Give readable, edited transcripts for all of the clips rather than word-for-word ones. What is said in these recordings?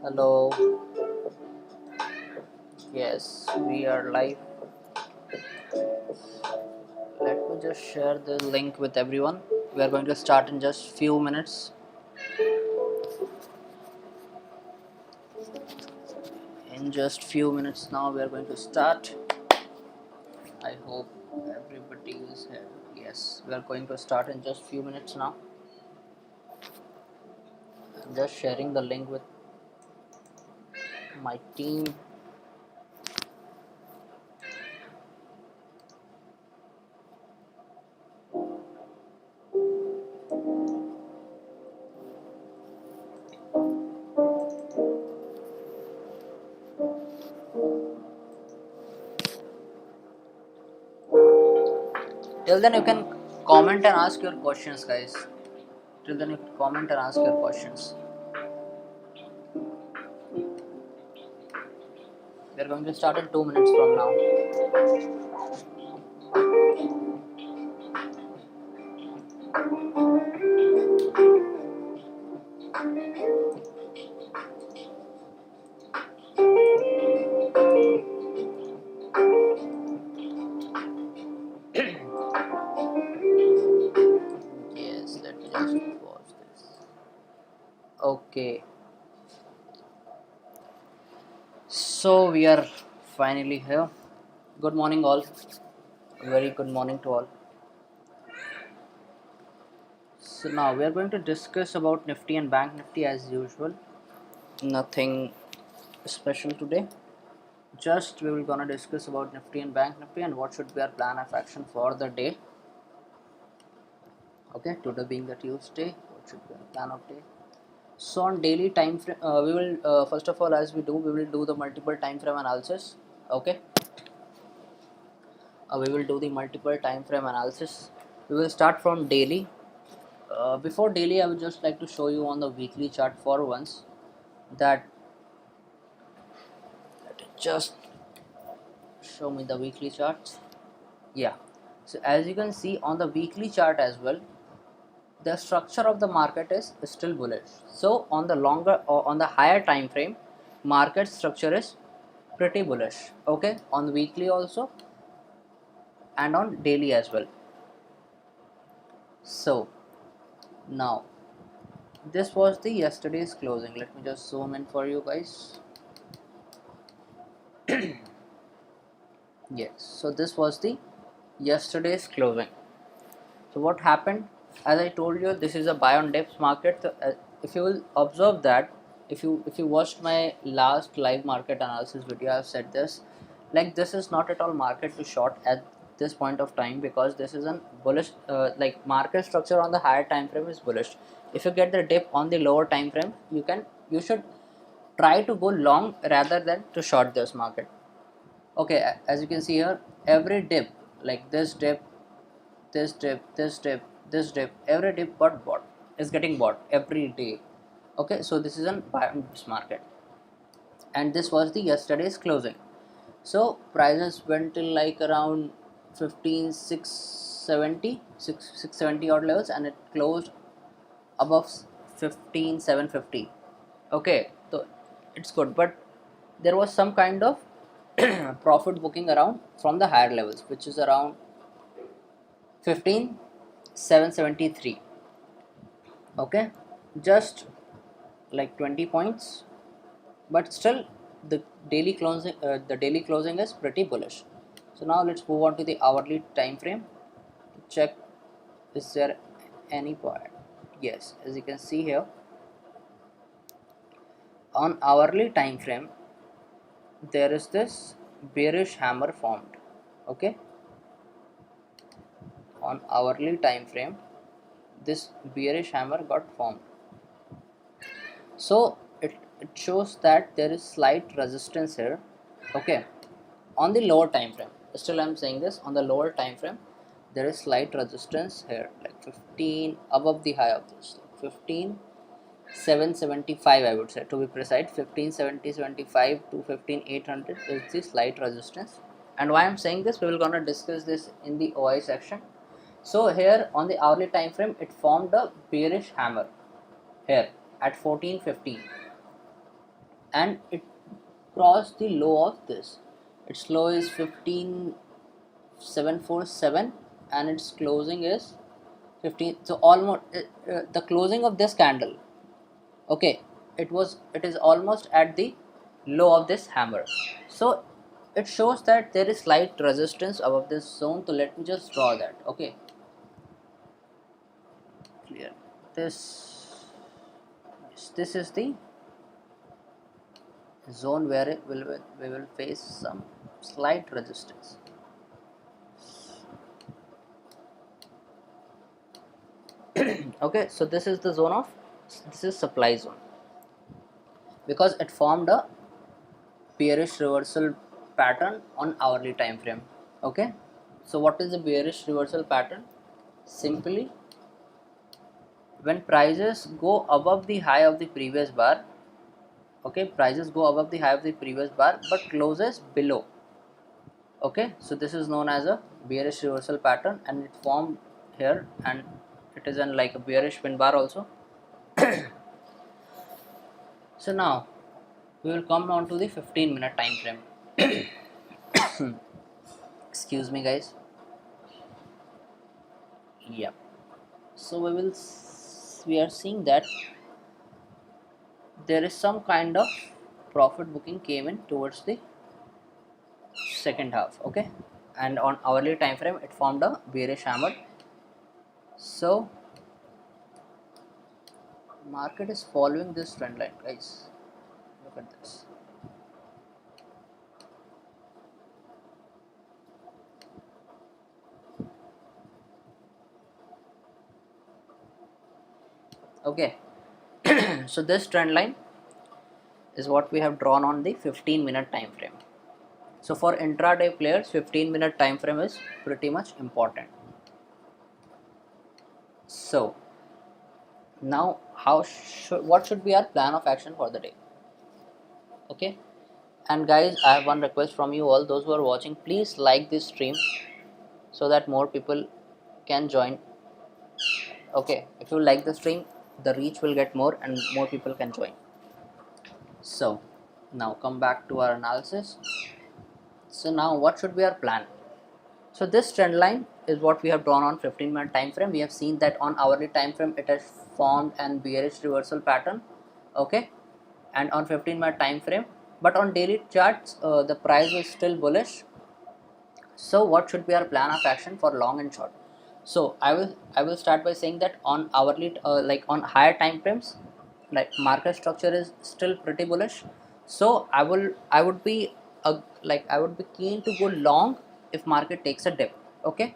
Hello. Yes, we are live. Let me just share the link with everyone. We are going to start in just few minutes. In just few minutes now we are going to start. I hope everybody is here. Yes, we are going to start in just few minutes now. I'm just sharing the link with my team. Till then you can comment and ask your questions, guys. Till then you can comment and ask your questions. We are going to start in 2 minutes from now. Yes, let me just pause this. Okay. So we are finally here. Good morning all. Very good morning to all. So now we are going to discuss about Nifty and Bank Nifty as usual. Nothing special today. Just we will gonna discuss about Nifty and Bank Nifty and what should be our plan of action for the day. Okay, today being the Tuesday, what should be our plan of day? So on daily time frame, we will first of all, as we will do the multiple time frame analysis. Okay, we will do the multiple time frame analysis. We will start from daily. Before daily, I would just like to show you on the weekly chart for once that just show me the weekly charts. Yeah, so as you can see on the weekly chart as well, the structure of the market is still bullish. So on the longer or on the higher time frame, market structure is pretty bullish. Okay, on weekly also and on daily as well. So now this was the yesterday's closing. Let me just zoom in for you guys. Yes, so this was the yesterday's closing. So what happened, as I told you, this is a buy on dips market. So, if you will observe that, if you watched my last live market analysis video, I have said this, like this is not at all market to short at this point of time, because this is a bullish like market structure on the higher time frame is bullish. If you get the dip on the lower time frame, you should try to go long rather than to short this market. Okay, as you can see here, every dip, like this dip, this dip, this dip, this dip, every dip got bought, is getting bought every day. Okay, so this is an buy on this market, and this was the yesterday's closing. So prices went till like around 15,670, 670 odd levels, and it closed above 15,750. Okay, so it's good, but there was some kind of profit booking around from the higher levels, which is around 15,773. Okay, just like 20 points, but still the daily closing is pretty bullish. So now let's move on to the hourly time frame to check is there any point. Yes, as you can see here, on hourly time frame there is this bearish hammer formed. Okay, on hourly time frame this bearish hammer got formed. So it shows that there is slight resistance here. Okay, on the lower time frame, still I'm saying this, on the lower time frame there is slight resistance here, like 15 above the high of this, 15,775 I would say, to be precise. 15,775 to 15,800 is the slight resistance. And why I'm saying this, we will gonna discuss this in the OI section. So here on the hourly time frame it formed a bearish hammer here at 1450, and it crossed the low of this. Its low is 15,747 and its closing is 15. So almost the closing of this candle, okay, it is almost at the low of this hammer. So it shows that there is slight resistance above this zone. So let me just draw that. Okay, clear this. This is the zone where we will face some slight resistance. Okay, so this is the zone of, this is supply zone, because it formed a bearish reversal pattern on hourly time frame. Okay, so what is the bearish reversal pattern? Simply, when prices go above the high of the previous bar, okay, prices go above the high of the previous bar but closes below. Okay, so this is known as a bearish reversal pattern, and it formed here, and it is in like a bearish pin bar also. So now we will come on to the 15-minute time frame. Excuse me guys. Yeah, so we are seeing that there is some kind of profit booking came in towards the second half. Okay, and on hourly time frame it formed a bearish hammer. So market is following this trend line, guys. Look at this. Okay, so this trend line is what we have drawn on the 15-minute time frame. So for intraday players, 15-minute time frame is pretty much important. So now what should be our plan of action for the day? Okay, and guys, I have one request from you all, those who are watching, please like this stream so that more people can join. Okay, if you like the stream, the reach will get more and more people can join. So now come back to our analysis. So now what should be our plan? So this trend line is what we have drawn on 15-minute time frame. We have seen that on hourly time frame it has formed an bearish reversal pattern. Okay, and on 15-minute time frame, but on daily charts the price is still bullish. So what should be our plan of action for long and short? So I will start by saying that on hourly like on higher time frames, like market structure is still pretty bullish. So I would be keen to go long if market takes a dip. Okay,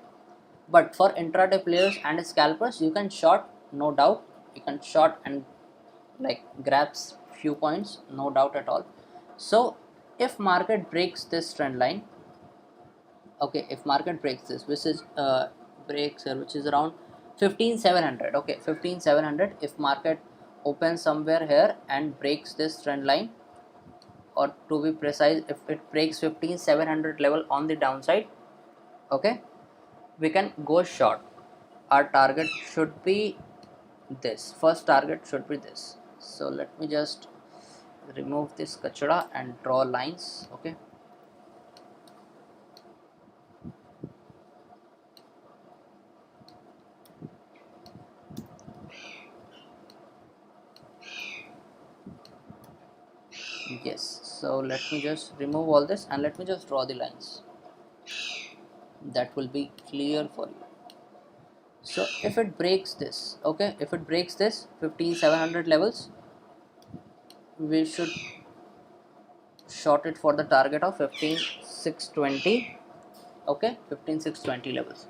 but for intraday players and scalpers, you can short, no doubt. You can short and like grab few points, no doubt at all. So if market breaks this trend line, okay, if market breaks this, which is breaks here, which is around 15700, okay, 15700, if market opens somewhere here and breaks this trend line, or to be precise, if it breaks 15700 level on the downside, okay, we can go short. Our target should be this, first target should be this. So let me just remove this kachara and draw lines, okay. Yes, so let me just remove all this and let me just draw the lines, that will be clear for you. So if it breaks this, okay, if it breaks this 15700 levels, we should short it for the target of 15620, okay, 15620 levels.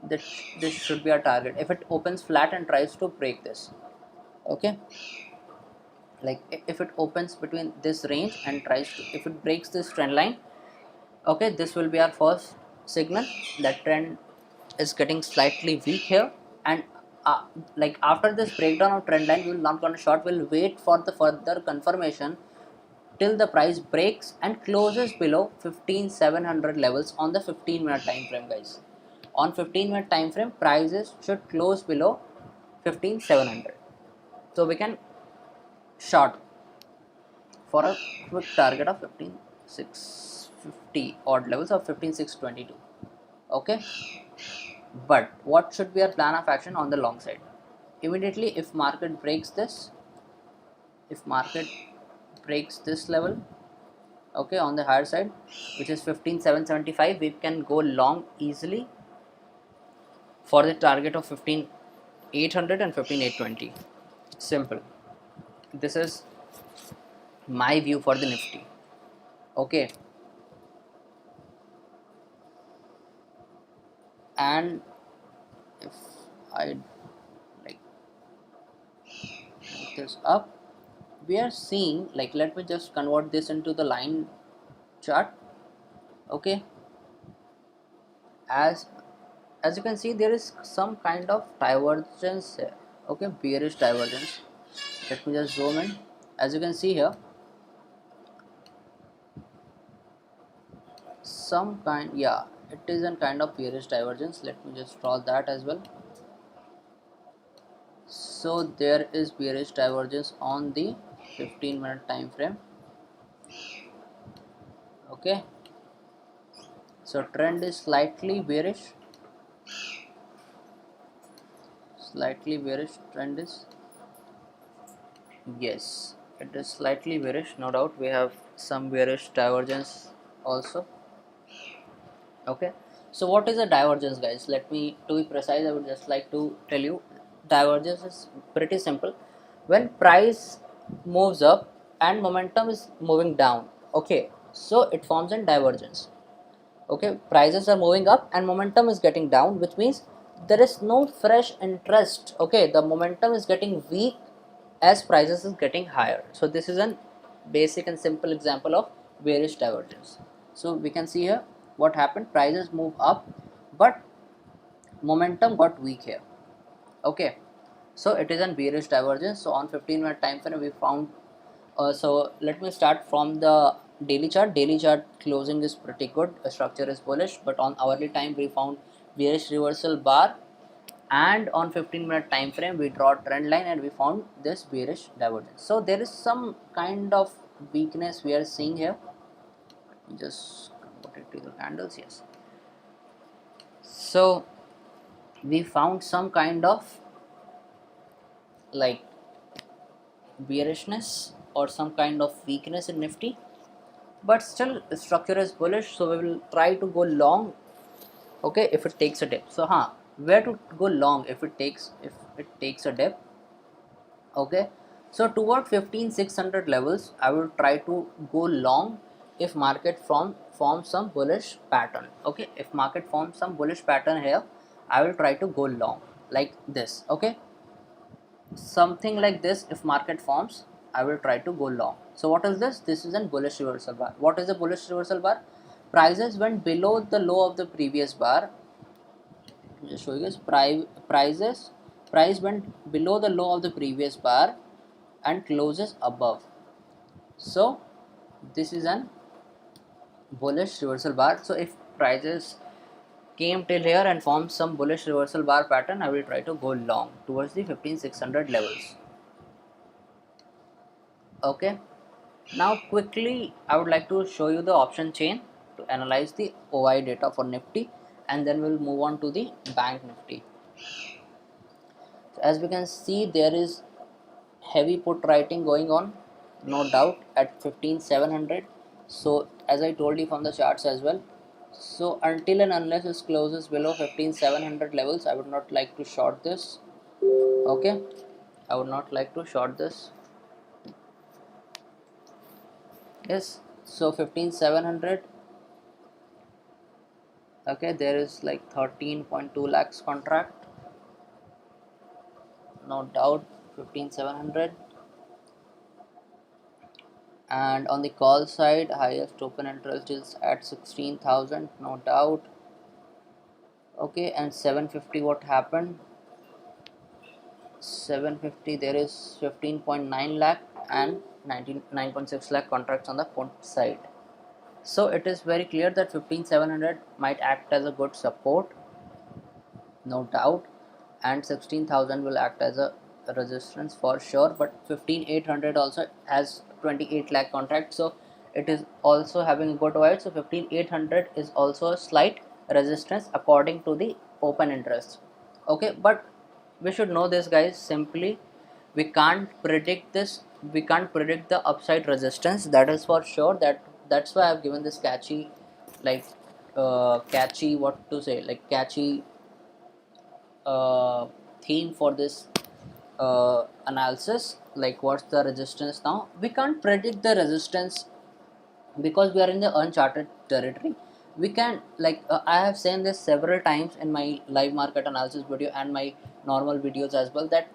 This should be our target if it opens flat and tries to break this, okay. Like if it opens between this range and tries to, if it breaks this trend line, okay, this will be our first signal that trend is getting slightly weak here. And like after this breakdown of trend line, we will not gonna short, we'll wait for the further confirmation till the price breaks and closes below 15700 levels on the 15-minute time frame, guys. On 15-minute time frame, prices should close below 15700, so we can short for a quick target of 15650 odd levels of 15622, okay. But what should be our plan of action on the long side? Immediately if market breaks this, if market breaks this level, okay, on the higher side, which is 15775, we can go long easily for the target of 15800 and 15820. Simple. This is my view for the Nifty, okay. And if I like move this up, we are seeing, like, let me just convert this into the line chart, okay. As you can see, there is some kind of divergence here, okay, bearish divergence. Let me just zoom in. As you can see here, some kind, yeah, it is a kind of bearish divergence. Let me just draw that as well. So there is bearish divergence on the 15-minute time frame, okay. So trend is slightly bearish, trend is, yes, it is slightly bearish, no doubt. We have some bearish divergence also, okay. So what is a divergence, guys? Let me, to be precise, I would just like to tell you, divergence is pretty simple. When price moves up and momentum is moving down, okay, so it forms a divergence, okay. Prices are moving up and momentum is getting down, which means there is no fresh interest, okay. The momentum is getting weak as prices is getting higher. So this is a basic and simple example of bearish divergence. So we can see here what happened, prices move up but momentum got weak here, okay. So it is a bearish divergence. So on 15-minute time frame we found, so let me start from the daily chart. Daily chart closing is pretty good, structure is bullish, but on hourly time we found bearish reversal bar, and on 15-minute time frame we draw trend line and we found this bearish divergence. So there is some kind of weakness we are seeing here. Just convert it to the candles, yes. So we found some kind of like bearishness or some kind of weakness in Nifty, but still the structure is bullish, so we will try to go long, okay, if it takes a dip. So where to go long if it takes a dip, okay. So toward 15600 levels I will try to go long if market forms some bullish pattern, okay. If market forms some bullish pattern here, I will try to go long like this, okay. Something like this if market forms, I will try to go long. So what is this? This is a bullish reversal bar. What is a bullish reversal bar? Prices went below the low of the previous bar. Just show you guys, price went below the low of the previous bar and closes above. So this is an bullish reversal bar. So if prices came till here and formed some bullish reversal bar pattern, I will try to go long towards the 15600 levels. Okay, now quickly I would like to show you the option chain to analyze the OI data for Nifty, and then we'll move on to the bank Nifty. So as we can see, there is heavy put writing going on, no doubt, at 15700. So as I told you from the charts as well, so until and unless it closes below 15700 levels, I would not like to short this. Okay, I would not like to short this. Yes, so 15700. Okay, there is like 13.2 lakhs contract, no doubt, 15700. And on the call side, highest open interest is at 16,000, no doubt. Okay, and 750, what happened? 750, there is 15.9 lakh and 9.6 lakh contracts on the put side. So it is very clear that 15700 might act as a good support, no doubt, and 16,000 will act as a resistance for sure, but 15800 also has 28 lakh contract, so it is also having a good weight. So 15800 is also a slight resistance according to the open interest. Okay, but we should know this, guys. Simply, we can't predict this, we can't predict the upside resistance, that is for sure. That's why I've given this catchy, like catchy, what to say, like catchy theme for this analysis. Like, what's the resistance? Now we can't predict the resistance because we are in the uncharted territory. We can, like, I have said this several times in my live market analysis video and my normal videos as well, that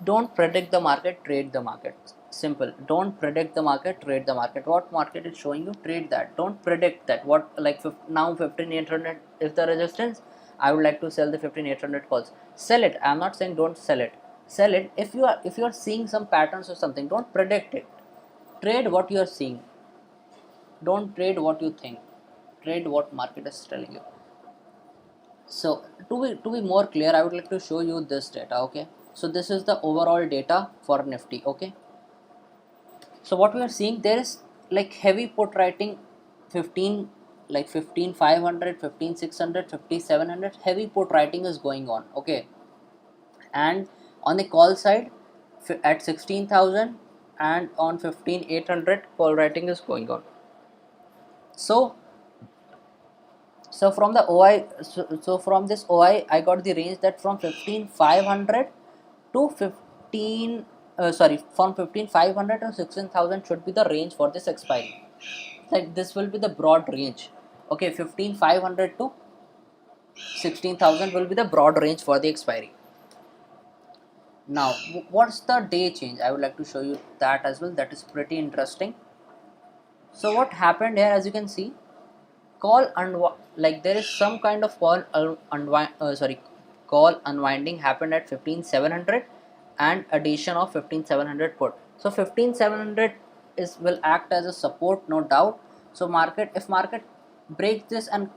don't predict the market, trade the market. Simple. Don't predict the market, trade the market. What market is showing you, trade that. Don't predict that. What, like, now 15800 is the resistance, I would like to sell the 15800 calls. Sell it. I'm not saying don't sell it. Sell it if you are seeing some patterns or something. Don't predict it. Trade what you are seeing. Don't trade what you think. Trade what market is telling you. So to be more clear, I would like to show you this data. Okay, so this is the overall data for Nifty. Okay, so what we are seeing, there is like heavy put writing, 15, like 15500, 15600, 5700, heavy put writing is going on. Okay, and on the call side at 16,000 and on 15800, call writing is going on. So from the OI, so from this OI, I got the range that from 15500 to 15, from 15500 to 16,000 should be the range for this expiry. Like, this will be the broad range. Okay, 15500 to 16,000 will be the broad range for the expiry. Now, what's the day change? I would like to show you that as well. That is pretty interesting. So what happened here, as you can see, like there is some kind of call unwinding happened at 15700 and addition of 15700 put. So 15700 will act as a support, no doubt. So if market breaks this and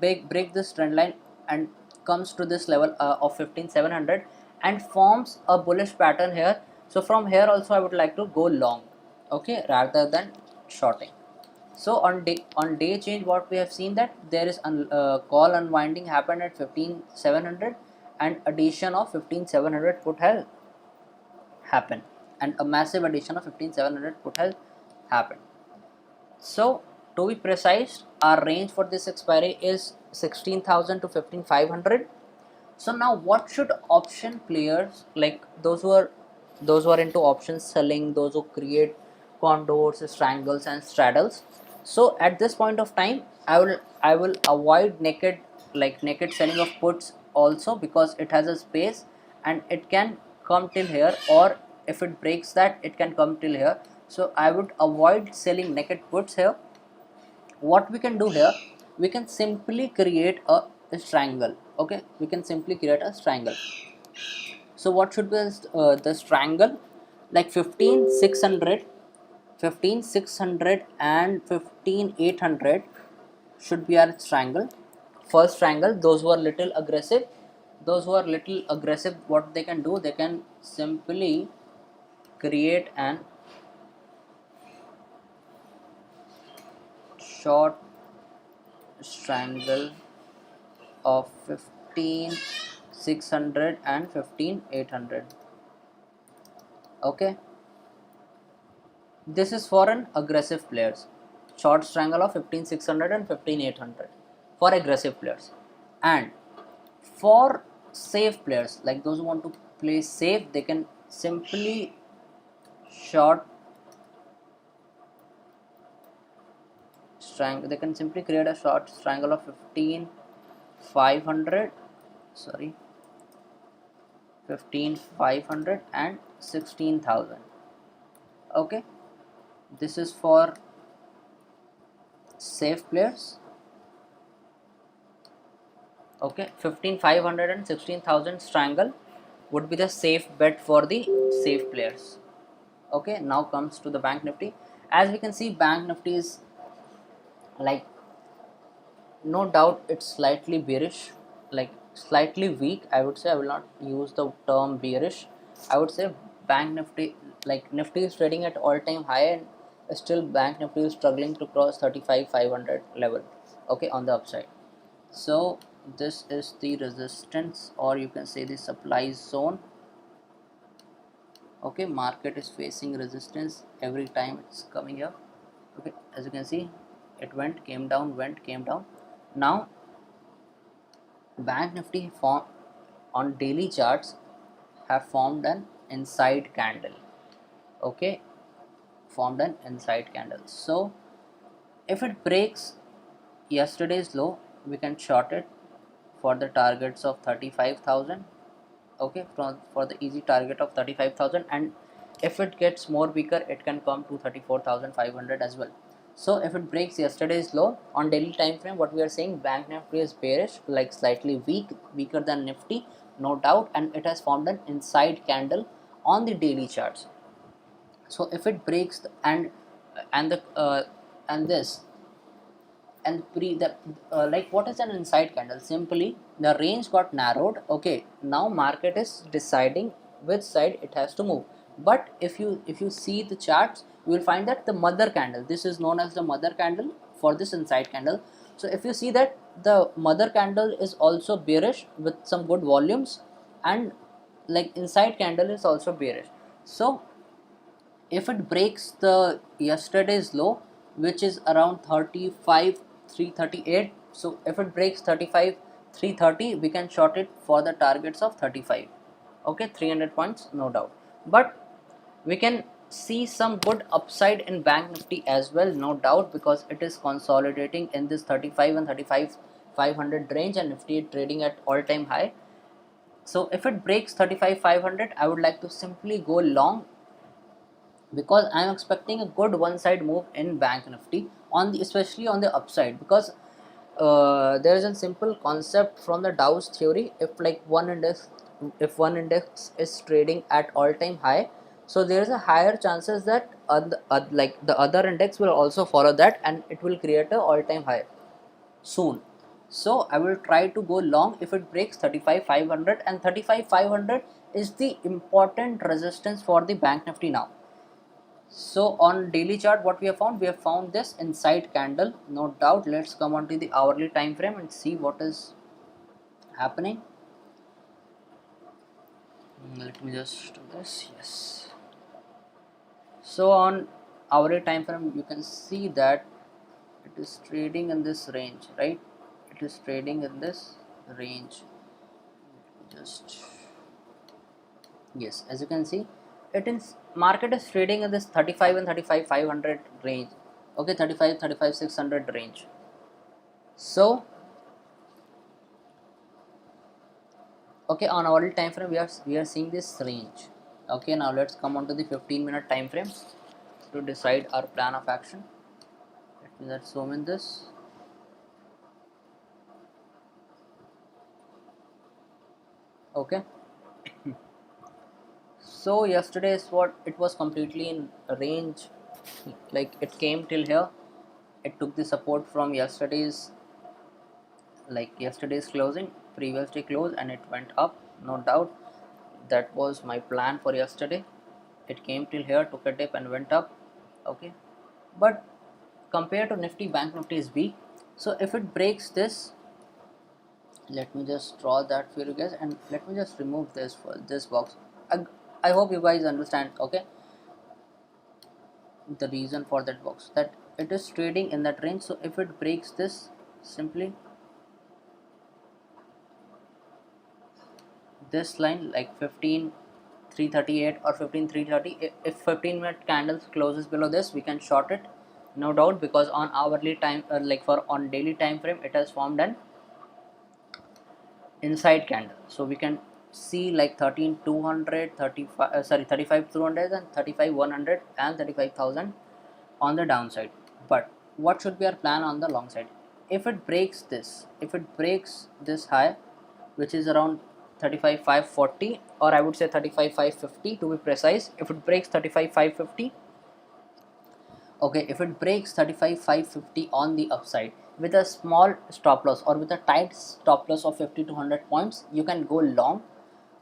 break this trend line and comes to this level of 15700 and forms a bullish pattern here, so from here also I would like to go long, okay, rather than shorting. So on day change, what we have seen, that there is call unwinding happened at 15700 and addition of 15700 put has happened, and a massive addition of 15700 put has happened. So to be precise, our range for this expiry is 16,000 to 15,500. So now what should option players, like those who are into options selling, those who create condors, strangles and straddles, so at this point of time I will avoid naked selling of puts also, because it has a space and it can come till here or if it breaks that, it can come till here. So I would avoid selling naked puts here. What we can do here, we can simply create a triangle. Okay, we can simply create a triangle. So what should be this triangle? Like 15,600, 15,600 and 15,800 should be our triangle. First triangle. Those who are little aggressive, what they can do, they can simply create an short triangle of 15,600 and 15,800. Okay, this is for an aggressive players. Short triangle of 15,600 and 15,800 for aggressive players. And for safe players, like those who want to play safe, they can simply short triangle. They can simply create a short triangle of 15,500. Sorry, 15,500 and 16,000. Okay, this is for safe players. Okay, 15,500 and 16,000 triangle would be the safe bet for the safe players. Okay, now comes to the Bank Nifty. As we can see, Bank Nifty is like, no doubt it's slightly bearish, like slightly weak, I would say. I will not use the term bearish. I would say Bank Nifty, like Nifty is trading at all-time high, and still Bank Nifty is struggling to cross 35,500 level. Okay, on the upside. So this is the resistance, or you can say the supply zone. Okay, market is facing resistance every time it's coming here. Okay, as you can see, it went, came down, went, came down. Now Bank Nifty form on daily charts have formed an inside candle. Okay, formed an inside candle. So if it breaks yesterday's low, we can short it for the targets of 35,000. Okay, for the easy target of 35,000, and if it gets more weaker, it can come to 34,500 as well. So if it breaks yesterday's low on daily time frame, what we are saying, Bank Nifty is bearish, like slightly weaker than Nifty, no doubt, and it has formed an inside candle on the daily charts. So if it breaks and this and like, what is an inside candle? Simply the range got narrowed. Okay, now market is deciding which side it has to move. But if you see the charts, you will find that the mother candle, this is known as the mother candle for this inside candle. So if you see that the mother candle is also bearish with some good volumes, and like inside candle is also bearish. So if it breaks the yesterday's low, which is around 35,338, so if it breaks 35,330, we can short it for the targets of 35. Okay, 300 points, no doubt. But we can see some good upside in Bank Nifty as well, no doubt, because it is consolidating in this 35 and 35,500 range, and Nifty trading at all-time high. So if it breaks 35,500, I would like to simply go long, because I am expecting a good one side move in Bank Nifty, especially on the upside, because there is a simple concept from the Dow's theory. If one index is trading at all time high, so there is a higher chances that like the other index will also follow that, and it will create a all time high soon. So I will try to go long if it breaks 35,500, and 35,500 is the important resistance for the Bank Nifty now. So on daily chart, what we have found? We have found this inside candle, no doubt. Let's come on to the hourly time frame and see what is happening. Let me just do this. Yes. So on hourly time frame, you can see that it is trading in this range, right? It is trading in this range. Just, yes, as you can see, it is market is trading in this 35 and 35,500 range. Okay, 35,600 range. So okay, on hourly time frame, we are seeing this range. Okay, now let's come on to the 15-minute time frame to decide our plan of action. Let's zoom in this. Okay, so yesterday is what it was completely in range, like it came till here, it took the support from yesterday's, like yesterday's closing, previous day close, and it went up, no doubt. That was my plan for yesterday. It came till here, took a dip and went up. Okay, but compared to Nifty, Bank Nifty is weak. So if it breaks this, let me just draw that for you guys, and let me just remove this for this box. I hope you guys understand, okay, the reason for that box, that it is trading in that range. So if it breaks this, simply this line, like 15,338 or 15,330, if 15-minute candles closes below this, we can short it, no doubt, because on hourly time, like for on daily time frame, it has formed an inside candle. So we can see like 13,200, 35, 35,200 and 35,100 and 35,000 on the downside. But what should be our plan on the long side? If it breaks this, if it breaks this high, which is around 35,540, or I would say 35,550 to be precise, if it breaks 35,550, okay, if it breaks 35,550 on the upside with a small stop loss or with a tight stop loss of 50 to 100 points, you can go long.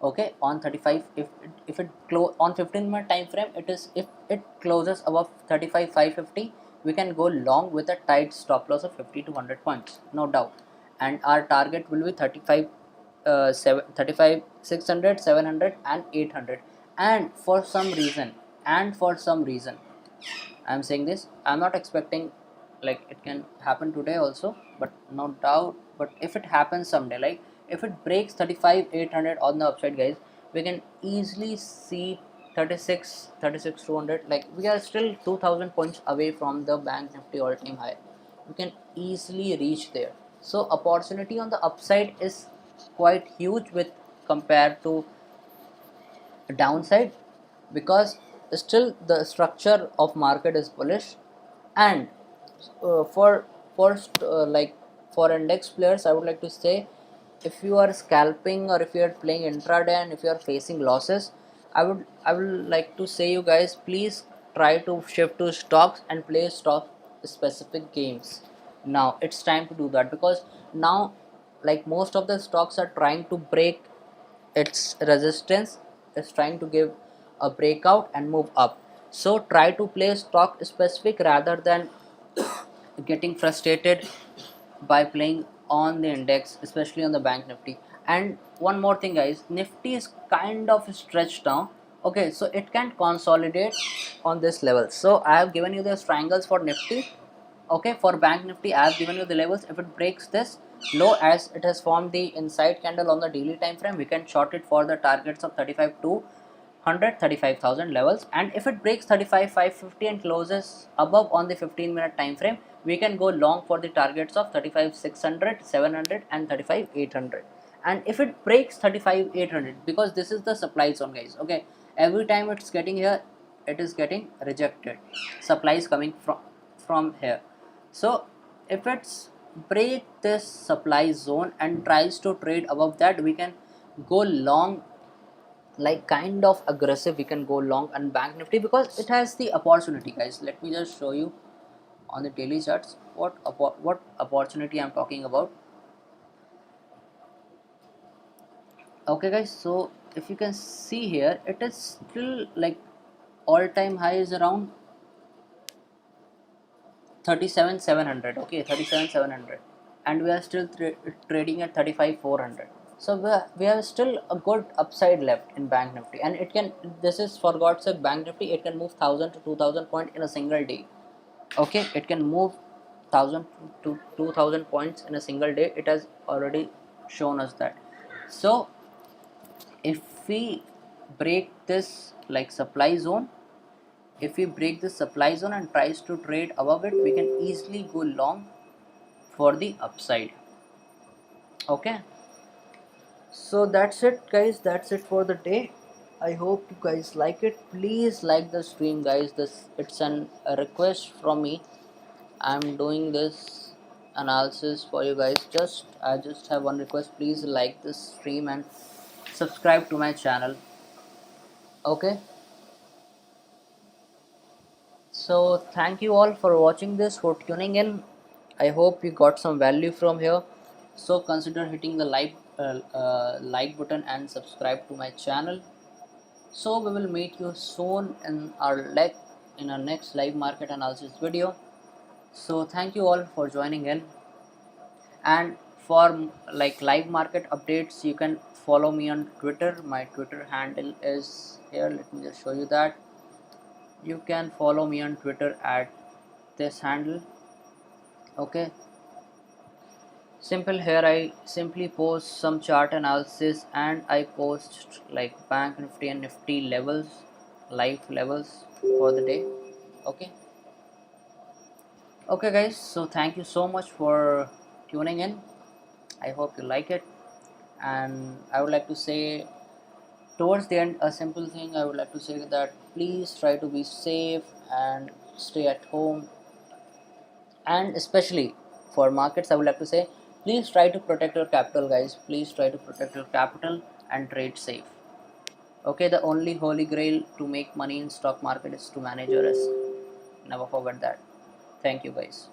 Okay, on 35, if it close on 15-minute time frame, it is, if it closes above 35,550, we can go long with a tight stop loss of 50 to 100 points, no doubt. And our target will be 35, 35, 600, 700 and 800. And for some reason, I'm saying this, I'm not expecting like it can happen today also, but no doubt, but if it happens someday, like if it breaks 35,800 on the upside, guys, we can easily see 36,200. Like we are still 2,000 points away from the Bank Nifty all time high, we can easily reach there. So opportunity on the upside is quite huge with compared to downside, because still the structure of market is bullish. And like for index players, I would like to say, if you are scalping or if you are playing intraday and if you are facing losses, I would like to say you guys, please try to shift to stocks and play stock specific games. Now it's time to do that, because now like most of the stocks are trying to break its resistance, is trying to give a breakout and move up. So try to play stock specific rather than getting frustrated by playing on the index, especially on the Bank Nifty. And one more thing, guys, Nifty is kind of stretched now. Okay, so it can consolidate on this level. So I have given you the triangles for Nifty. Okay, for Bank Nifty, I have given you the levels. If it breaks this low, as it has formed the inside candle on the daily time frame, we can short it for the targets of 35 to 100, 35,000 levels. And if it breaks 35,550 and closes above on the 15-minute time frame, we can go long for the targets of 35,600, 700 and 35,800. And if it breaks 35,800, because this is the supply zone, guys, okay, every time it's getting here, it is getting rejected, supply is coming from here. So if it's break this supply zone and tries to trade above that, we can go long, like kind of aggressive, we can go long on Bank Nifty, because it has the opportunity, guys. Let me just show you on the daily charts what opportunity I'm talking about. Okay, guys, so if you can see here, it is still like all time high is around 37,700. Okay, 37,700, and we are still trading at 35,400. So we have still a good upside left in Bank Nifty, and it can, this is for God's sake Bank Nifty, it can move 1,000 to 2,000 point in a single day. Okay, it can move 1,000 to 2,000 points in a single day. It has already shown us that. So if we break this like supply zone, if we break the supply zone and tries to trade above it, we can easily go long for the upside. Okay, so that's it, guys, that's it for the day. I hope you guys like it. Please like the stream, guys. It's a request from me. I'm doing this analysis for you guys. I just have one request. Please like this stream and subscribe to my channel. Okay. So thank you all for watching this, for tuning in. I hope you got some value from here. So consider hitting the like button and subscribe to my channel. So we will meet you soon in our next live market analysis video. So thank you all for joining in, and for like live market updates you can follow me on Twitter. My Twitter handle is here. Let me just show you that. You can follow me on Twitter at this handle. Okay, simple. Here I simply post some chart analysis, and I post like bank Nifty and Nifty levels, live levels for the day. Okay. Okay guys, so thank you so much for tuning in. I hope you like it, and I would like to say towards the end a simple thing. I would like to say that please try to be safe and stay at home, and especially for markets I would like to say please try to protect your capital, guys. Please try to protect your capital and trade safe. Okay, the only holy grail to make money in stock market is to manage your risk. Never forget that. Thank you guys.